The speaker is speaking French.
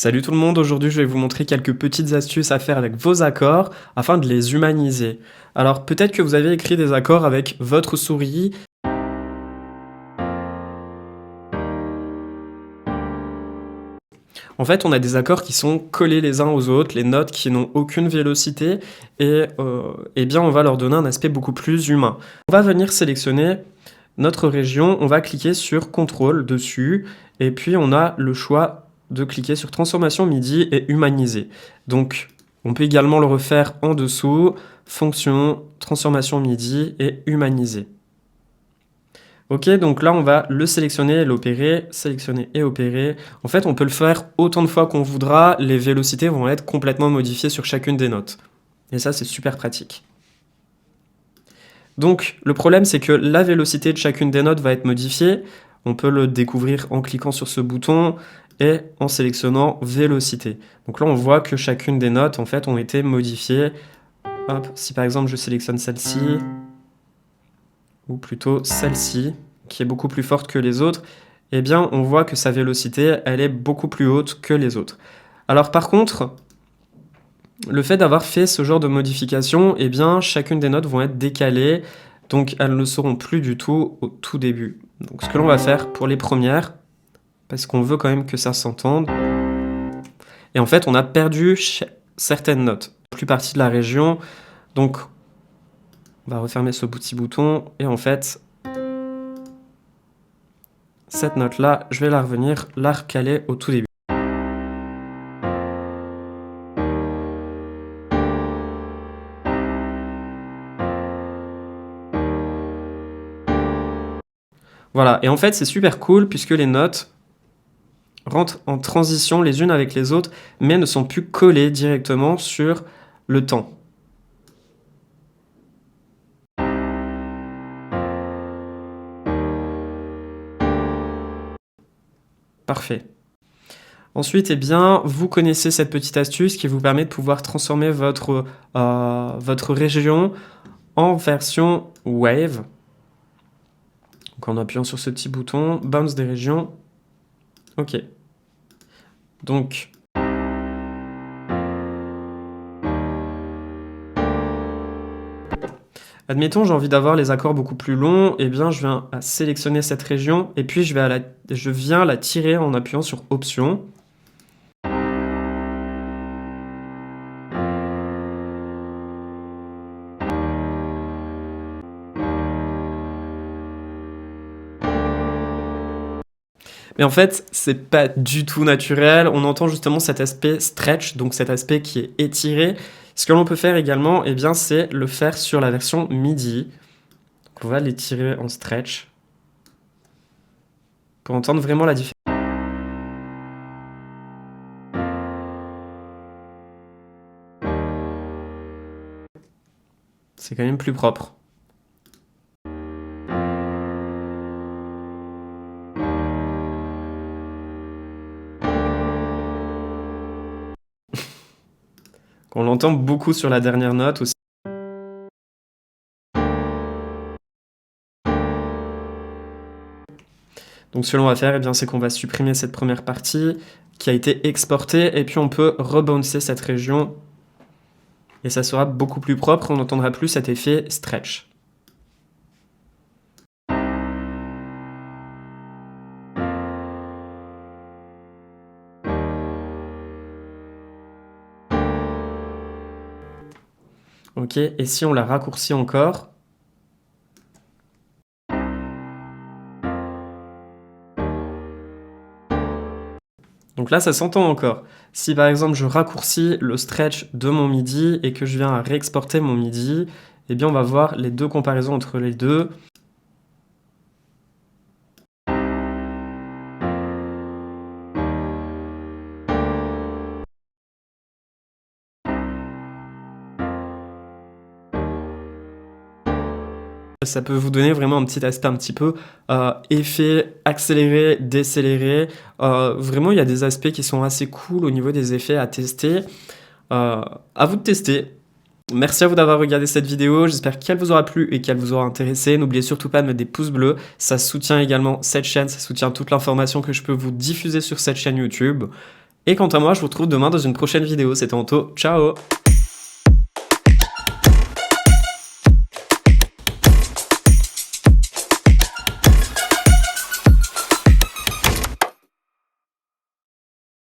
Salut tout le monde, aujourd'hui je vais vous montrer quelques petites astuces à faire avec vos accords afin de les humaniser. Alors peut-être que vous avez écrit des accords avec votre souris. En fait, on a des accords qui sont collés les uns aux autres, les notes qui n'ont aucune vélocité, et eh bien on va leur donner un aspect beaucoup plus humain. On va venir sélectionner notre région, on va cliquer sur CTRL dessus, et puis on a le choix de cliquer sur transformation MIDI et humaniser. Donc on peut également le refaire en dessous, fonction, transformation MIDI et humaniser. Ok, donc là on va le sélectionner et l'opérer, sélectionner et opérer. En fait on peut le faire autant de fois qu'on voudra, les vélocités vont être complètement modifiées sur chacune des notes. Et ça c'est super pratique. Donc le problème c'est que la vélocité de chacune des notes va être modifiée. On peut le découvrir en cliquant sur ce bouton et en sélectionnant vélocité. Donc là on voit que chacune des notes en fait ont été modifiées. Hop, si par exemple je sélectionne celle-ci, ou plutôt celle-ci, qui est beaucoup plus forte que les autres, eh bien on voit que sa vélocité elle est beaucoup plus haute que les autres. Alors par contre, le fait d'avoir fait ce genre de modification, eh bien chacune des notes vont être décalées, donc elles ne seront plus du tout au tout début. Donc ce que l'on va faire pour les premières, parce qu'on veut quand même que ça s'entende, et en fait on a perdu certaines notes, plus partie de la région, donc on va refermer ce petit bouton, et en fait, cette note-là, je vais la recaler au tout début. Voilà, et en fait c'est super cool puisque les notes rentrent en transition les unes avec les autres, mais ne sont plus collées directement sur le temps. Parfait. Ensuite, eh bien, vous connaissez cette petite astuce qui vous permet de pouvoir transformer votre région en version Wave. Donc en appuyant sur ce petit bouton, bounce des régions. Ok. Donc, admettons, j'ai envie d'avoir les accords beaucoup plus longs, eh bien je viens à sélectionner cette région et puis je viens la tirer en appuyant sur Options. Mais en fait, c'est pas du tout naturel. On entend justement cet aspect stretch, donc cet aspect qui est étiré. Ce que l'on peut faire également, eh bien, c'est le faire sur la version MIDI. Donc on va l'étirer en stretch pour entendre vraiment la différence. C'est quand même plus propre. On l'entend beaucoup sur la dernière note aussi. Donc ce que l'on va faire, eh bien, c'est qu'on va supprimer cette première partie qui a été exportée et puis on peut rebouncer cette région et ça sera beaucoup plus propre, on n'entendra plus cet effet stretch. Ok, et si on la raccourcit encore, donc là ça s'entend encore. Si par exemple je raccourcis le stretch de mon MIDI et que je viens à réexporter mon MIDI, eh bien on va voir les deux comparaisons entre les deux. Ça peut vous donner vraiment un petit aspect un petit peu effet accéléré, décéléré. Vraiment, il y a des aspects qui sont assez cool au niveau des effets à tester. À vous de tester. Merci à vous d'avoir regardé cette vidéo, j'espère qu'elle vous aura plu et qu'elle vous aura intéressé. N'oubliez surtout pas de mettre des pouces bleus, ça soutient également cette chaîne, ça soutient toute l'information que je peux vous diffuser sur cette chaîne YouTube. Et quant à moi, je vous retrouve demain dans une prochaine vidéo. C'était Anto, ciao!